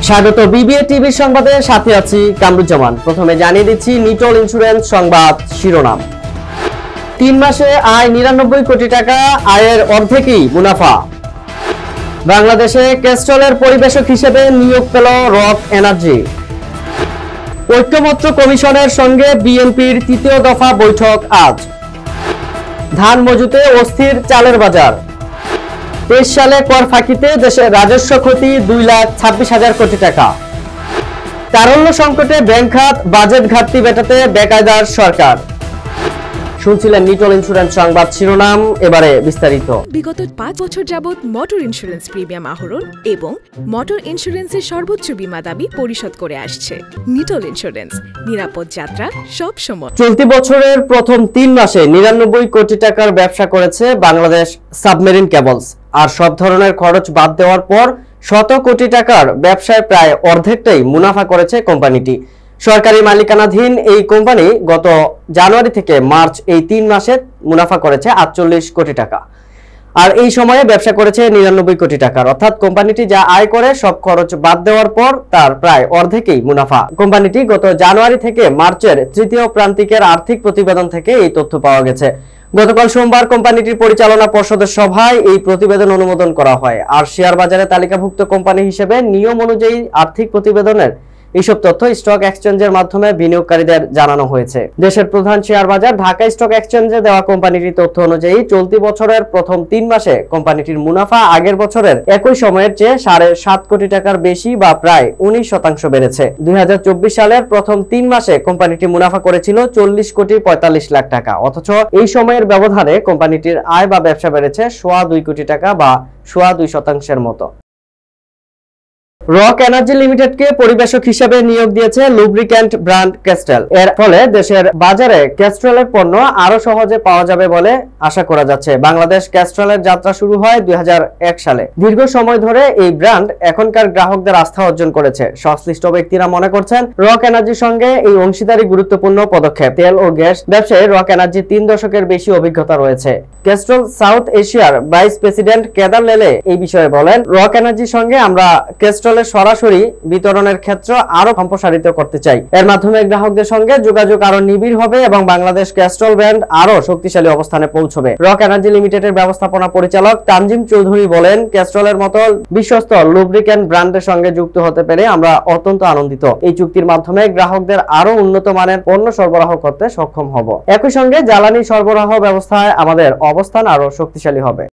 স্বাগত BBA TV সংবাদে, সাথে আছি কামরুজ্জামান। প্রথমে জানিয়ে দিচ্ছি নিটল ইন্স্যুরেন্স সংবাদ শিরোনাম। 3 মাসে আয় 99 কোটি টাকা, আয়ের অর্ধেকই মুনাফা। বাংলাদেশে ক্যাস্ট্রলের পরিবেশক হিসেবে নিয়োগ পেল রক এনার্জি। ঐক্যমত্য কমিশনের সঙ্গে বিএনপির তৃতীয় দফা বৈঠক আজ। ধান মজুতে অস্থির চালের বাজার। 23 সালে কর ফাঁকিতে দেশের রাজস্ব ক্ষতি 2,26,000 কোটি টাকা। তারল্য সংকটে ব্যাংক খাত, বাজেট ঘাটতি মেটাতে বেকায়দার সরকার। শুনছিলেন নিটল ইন্স্যুরেন্স সংবাদ শিরোনাম, এবারে বিস্তারিত। বিগত 5 বছর যাবৎ মোটর ইন্স্যুরেন্স প্রিমিয়াম আহরণ এবং মোটর ইন্স্যুরেন্সের সর্বোচ্চ বীমা দাবি পরিশোধ করে আসছে নিটল ইন্স্যুরেন্স। নিরাপদ যাত্রা সব সময়। চলতি বছরের প্রথম 3 মাসে 99 কোটি টাকার ব্যবসা করেছে বাংলাদেশ সাবমেরিন কেবলস। আর সব ধরনের খরচ বাদ দেওয়ার পর 100 কোটি টাকার ব্যবসায় প্রায় অর্ধেকটাই মুনাফা করেছে কোম্পানিটি। সরকারি মালিকানাধীন এই কোম্পানি গত জানুয়ারি থেকে মার্চ এই 3 মাসে মুনাফা করেছে 48 কোটি টাকা। আর এই সময়ে ব্যবসা করেছে 99 কোটি টাকার, অর্থাৎ কোম্পানিটি যা আয় করে সব খরচ বাদ দেওয়ার পর তার প্রায় অর্ধেকই মুনাফা। কোম্পানিটি গত জানুয়ারি থেকে মার্চের তৃতীয় প্রান্তিকের আর্থিক প্রতিবেদন থেকে এই তথ্য পাওয়া গেছে। গতকাল সোমবার কোম্পানিটির পরিচালনা পর্ষদের সভায় এই প্রতিবেদন অনুমোদন করা হয়। আর শেয়ার বাজারে তালিকাভুক্ত কোম্পানি হিসেবে নিয়ম অনুযায়ী আর্থিক প্রতিবেদনের এইসব তথ্য স্টক এক্সচেঞ্জের মাধ্যমে বিনিয়োগকারীদের জানানো হয়েছে। দেশের প্রধান শেয়ার বাজার ঢাকা স্টক এক্সচেঞ্জে দেওয়া কোম্পানিটির তথ্য অনুযায়ী চলতি বছরের প্রথম 3 মাসে কোম্পানিটির মুনাফা আগের বছরের একই সময়ের চেয়ে 7.5 কোটি টাকার বেশি বা প্রায় 19% বেড়েছে। 2024 সালের প্রথম 3 মাসে কোম্পানিটি মুনাফা করেছিল 40 কোটি 45 লাখ টাকা, অথচ এই সময়ের ব্যবধানে কোম্পানিটির আয় বা ব্যবসা বেড়েছে 2.25 কোটি টাকা বা 2.2% মতো। রক এনার্জি লিমিটেডকে পরিবেশক হিসেবে নিয়োগ দিয়েছে লুব্রিক্যান্ট ব্র্যান্ড ক্যাস্ট্রল। এর ফলে দেশের বাজারে ক্যাস্ট্রলের পণ্য আরো সহজে পাওয়া যাবে বলে আশা করা যাচ্ছে। বাংলাদেশ ক্যাস্ট্রলের যাত্রা শুরু হয় 2001 সালে। দীর্ঘ সময় ধরে এই ব্র্যান্ড এখনকার গ্রাহকদের আস্থা অর্জন করেছে। সংশ্লিষ্ট ব্যক্তিরা মনে করছেন রক এনার্জির সঙ্গে এই অংশীদারি গুরুত্বপূর্ণ পদক্ষেপ। তেল ও গ্যাস ব্যবসায় রক এনার্জি 3 দশকের বেশি অভিজ্ঞতা রয়েছে। ক্যাস্ট্রল সাউথ এশিয়ার ভাইস প্রেসিডেন্ট কেদার লেলে এই বিষয়ে বলেন, রক এনার্জির সঙ্গে আমরা ক্যাস্ট্রল সরাসরি বিতরণের ক্ষেত্র আরো সম্প্রসারিত করতে চাই। এর মাধ্যমে গ্রাহকদের সঙ্গে যোগাযোগ আরো নিবিড় হবে এবং বাংলাদেশ ক্যাস্ট্রল ব্র্যান্ড আরো শক্তিশালী অবস্থানে পৌঁছবে। রক এনার্জি লিমিটেডের ব্যবস্থাপনা পরিচালক তানজিম চৌধুরী বলেন, ক্যাস্ট্রলের মতো বিশ্বস্ত লুব্রিক্যান্ট ব্র্যান্ডের সঙ্গে যুক্ত হতে পেরে আমরা অত্যন্ত আনন্দিত। এই চুক্তির মাধ্যমে গ্রাহকদের আরো উন্নত মানের পণ্য সরবরাহ করতে সক্ষম হব। একই সঙ্গে জ্বালানি সরবরাহ ব্যবস্থায় আমাদের অবস্থান আরো শক্তিশালী হবে।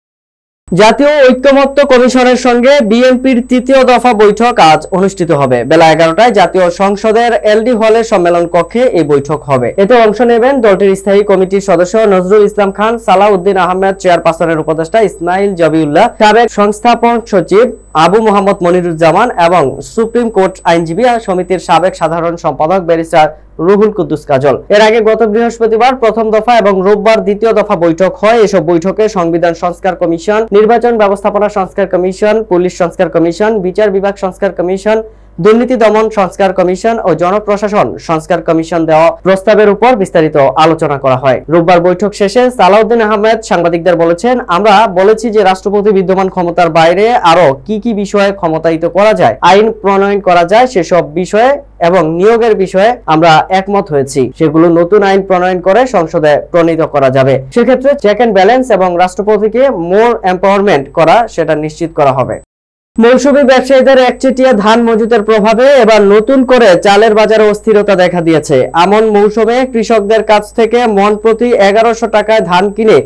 জাতীয় ঐক্যমত্য কমিশনের সঙ্গে বিএনপির তৃতীয় দফা বৈঠক আজ অনুষ্ঠিত হবে। বেলা 11টায় জাতীয় সংসদের এলডি হলের সম্মেলন কক্ষে এই বৈঠক হবে। এতে অংশ নেবেন দলটির স্থায়ী কমিটির সদস্য নজরুল ইসলাম খান, সালাউদ্দিন আহমেদ, চেয়ারপারসনের উপদেষ্টা ইসমাইল জবিউল্লাহ, সাবেক সংস্থাপক সচিব আবু মোহাম্মদ মনিরুজ্জামান এবং সুপ্রিম কোর্ট আইনজীবী সমিতির সাবেক সাধারণ সম্পাদক ব্যারিস্টার রুহুল কুদ্দুস কাজল। এর আগে গত বৃহস্পতিবার প্রথম দফা এবং রোববার দ্বিতীয় দফা বৈঠক হয়। এসব বৈঠকে সংবিধান সংস্কার কমিশন, নির্বাচন ব্যবস্থাপনা সংস্কার কমিশন, পুলিশ সংস্কার কমিশন, বিচার বিভাগ সংস্কার কমিশন, দুর্নীতি দমন সংস্কার কমিশন ও জনপ্রশাসন সংস্কার কমিশন দেওয়া প্রস্তাবের উপর বিস্তারিত আলোচনা করা হয়। রোববার বৈঠক শেষে সালাউদ্দিন আহমেদ সাংবাদিকদের বলেছেন, আমরা বলেছি যে রাষ্ট্রপতি বিদ্যমান ক্ষমতার বাইরে আরো কি কি বিষয়ে ক্ষমতায়িত করা যায়, আইন প্রণয়ন করা যায় সেসব বিষয়ে এবং নিয়োগের বিষয়ে আমরা একমত হয়েছি। সেগুলো নতুন আইন প্রণয়ন করে সংসদে প্রণীত করা যাবে। সেক্ষেত্রে চেক এন্ড ব্যালেন্স এবং রাষ্ট্রপতিকে মোর এম্পাওয়ারমেন্ট করা সেটা নিশ্চিত করা হবে। মৌসুমী ব্যবসায়ীদের একচেটিয়া ধান মজুতের প্রভাবে এবার নতুন করে চালের বাজারে অস্থিরতা দেখা দিয়েছে। আমন মৌসুমে কৃষকদের কাছ থেকে মন প্রতি 1100 টাকায় ধান কিনে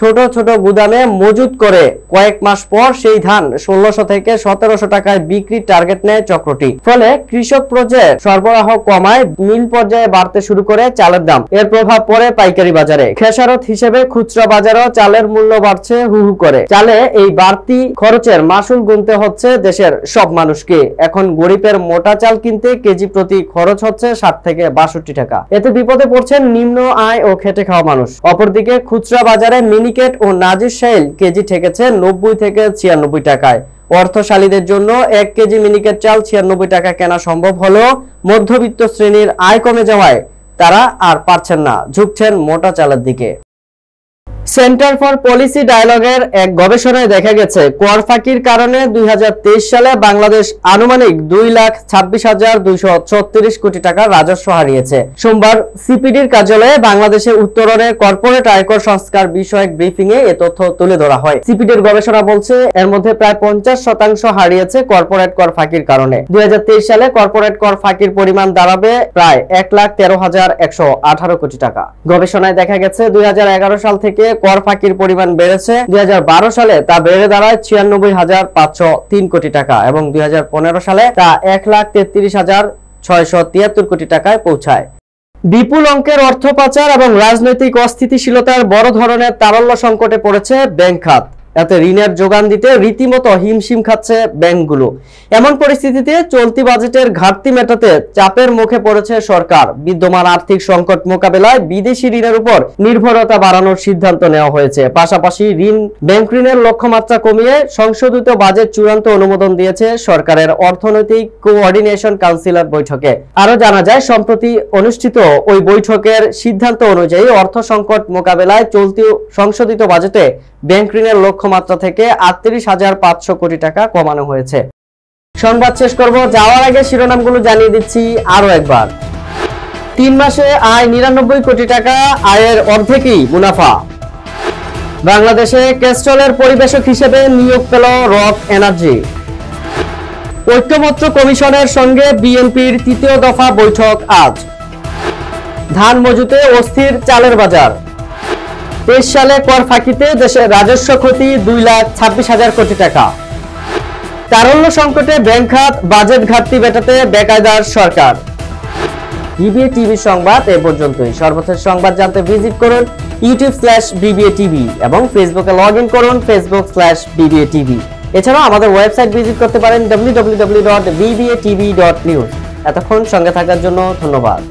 ছোট ছোট গুদামে মজুত করে কয়েক মাস পর সেই ধান 1600 থেকে 1700 টাকায় বিক্রির টার্গেট নেয় চক্রটি। ফলে কৃষক পর্যায়ে সরবরাহ কমায় মিল পর্যায়ে বাড়তে শুরু করে চালের দাম। এর প্রভাব পড়ে পাইকারি বাজারে। খেসারত হিসেবে খুচরা বাজারেও চালের মূল্য বাড়ছে হু হু করে। চালে এই বাড়তি খরচের মাসুল গুনতে হচ্ছে দেশের সব মানুষকে। এখন গরিবের মোটা চাল কিনতে কেজি প্রতি খরচ হচ্ছে 60 থেকে 62 টাকা। এতে বিপদে পড়ছেন নিম্ন আয় ও খেটে খাওয়া মানুষ। অপরদিকে খুচরা বাজারে মিনিকেট ও নাজির শাইল কেজি ঠেকেছে 90 থেকে 96 টাকায়। অর্থশালীদের জন্য 1 কেজি মিনিকেট চাল 96 টাকা কেনা সম্ভব হলেও মধ্যবিত্ত শ্রেণীর আয় কমে যাওয়ায় তারা আর পারছেন না, ঝুঁকছেন মোটা চালের দিকে। সেন্টার ফর পলিসি ডায়ালগের এক গবেষণায় দেখা গেছে কর ফাঁকির কারণে 2023 সালে বাংলাদেশ আনুমানিক 2,26,236 কোটি টাকা রাজস্ব হারিয়েছে। সোমবার সিপিডির কার্যালয়ে বাংলাদেশের উত্তরণে কর্পোরেট আয়কর সংস্কার বিষয়ক ব্রিফিং এ তথ্য তুলে ধরা হয়। সিপিডির গবেষণা বলছে এর মধ্যে প্রায় 50% হারিয়েছে কর্পোরেট কর ফাঁকির কারণে। 2023 সালে কর্পোরেট কর ফাঁকির পরিমাণ দাঁড়াবে প্রায় 1,13,118 কোটি টাকা। গবেষণায় দেখা গেছে 2011 সাল থেকে কর ফাঁকির পরিমাণ বেড়েছে। 2012 সালে তা বেড়ে দাঁড়ায় 96,503 কোটি টাকা এবং 2015 সালে তা 1,33,673 কোটি টাকায় পৌঁছায়। বিপুল অঙ্কের অর্থ পাচার এবং রাজনৈতিক অস্থিতিশীলতার বড় ধরনের তারল্য সংকটে পড়েছে ব্যাংক খাত। এতে ঋণের যোগান দিতে রীতিমতো হিমশিম খাচ্ছে ব্যাংকগুলো। এমন পরিস্থিতিতে চলতি বাজেটের ঘাটতি মেটাতে চাপের মুখে পড়েছে সরকার। বিদ্যমান আর্থিক সংকট মোকাবেলায় বিদেশি ঋণের উপর নির্ভরতা বাড়ানোর সিদ্ধান্ত নেওয়া হয়েছে। পাশাপাশি ব্যাংক ঋণের লক্ষ্যমাত্রা কমিয়ে সংশোধিত বাজেট চূড়ান্ত অনুমোদন দিয়েছে সরকারের অর্থনৈতিক কোঅর্ডিনেশন কাউন্সিলের বৈঠকে। আরো জানা যায়, সম্প্রতি অনুষ্ঠিত ওই বৈঠকের সিদ্ধান্ত অনুযায়ী অর্থ সংকট মোকাবেলায় চলতি সংশোধিত বাজেটে ব্যাংক ঋণের লক্ষ্যমাত্রা থেকে 38,500 কোটি টাকা কমানো হয়েছে। সংবাদ শেষ করব, যাওয়ার আগে শিরোনামগুলো জানিয়ে দিচ্ছি আরো একবার। 3 মাসে আয় 99 কোটি টাকা, আয়ের অর্ধেকই মুনাফা। বাংলাদেশে ক্যাস্ট্রলের পরিবেশক হিসেবে নিয়োগ পেল রক এনার্জি। ঐক্যমত্য কমিশনের সঙ্গে বিএনপির 3য় দফা বৈঠক আজ। ধান মজুতে অস্থির চালের বাজার। 23 সালে কর ফাঁকিতে দেশের রাজস্ব ক্ষতি 2,26,000 কোটি টাকা। তারল্য সংকটে ব্যাংক খাত, বাজেট ঘাটতি মেটাতে বেকায়দার সরকার। বিবিএ টিভি সংবাদ এ পর্যন্তই। সর্বশেষ সংবাদ জানতে ভিজিট করুন youtube/bbtv এবং ফেসবুকে লগ ইন করুন facebook/bbtv। এছাড়াও আমাদের ওয়েবসাইট ভিজিট করতে পারেন www.bbtv.news। এতক্ষণ সঙ্গে থাকার জন্য ধন্যবাদ।